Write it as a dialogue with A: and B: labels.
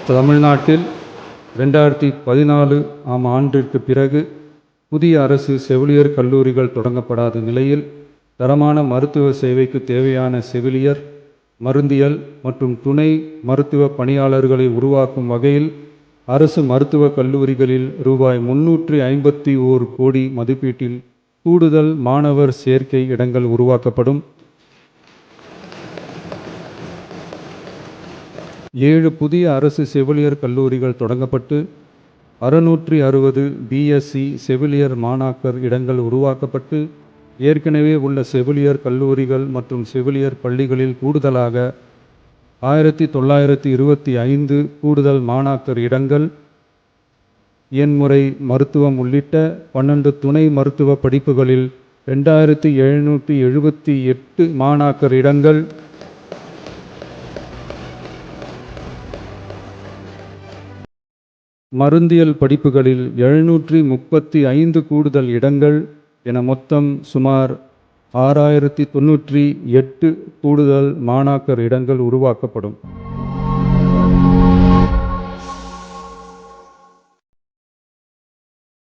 A: தமிழ்நாட்டில் 2014 ஆம் ஆண்டிற்கு பிறகு புதிய அரசு செவிலியர் கல்லூரிகள் தொடங்கப்படாத நிலையில் தரமான மருத்துவ சேவைக்கு தேவையான செவிலியர், மருந்தியல் மற்றும் துணை மருத்துவ பணியாளர்களை உருவாக்கும் வகையில் அரசு மருத்துவக் கல்லூரிகளில் ரூபாய் 351 கோடி மதிப்பீட்டில் கூடுதல் மாணவர் சேர்க்கை இடங்கள் உருவாக்கப்படும். 7 புதிய அரசு செவிலியர் கல்லூரிகள் தொடங்கப்பட்டு 660 பிஎஸ்சி செவிலியர் மாணாக்கர் இடங்கள் உருவாக்கப்பட்டு, ஏற்கனவே உள்ள செவிலியர் கல்லூரிகள் மற்றும் செவிலியர் பள்ளிகளில் கூடுதலாக 1925 கூடுதல் மாணாக்கர் இடங்கள், எண்முறை மருத்துவம் உள்ளிட்ட 12 துணை மருத்துவ படிப்புகளில் 2778 மாணாக்கர் இடங்கள், மருந்தியல் படிப்புகளில் 735 கூடுதல் இடங்கள் என மொத்தம் சுமார் 6098 கூடுதல் மாணாக்கர் இடங்கள் உருவாக்கப்படும்.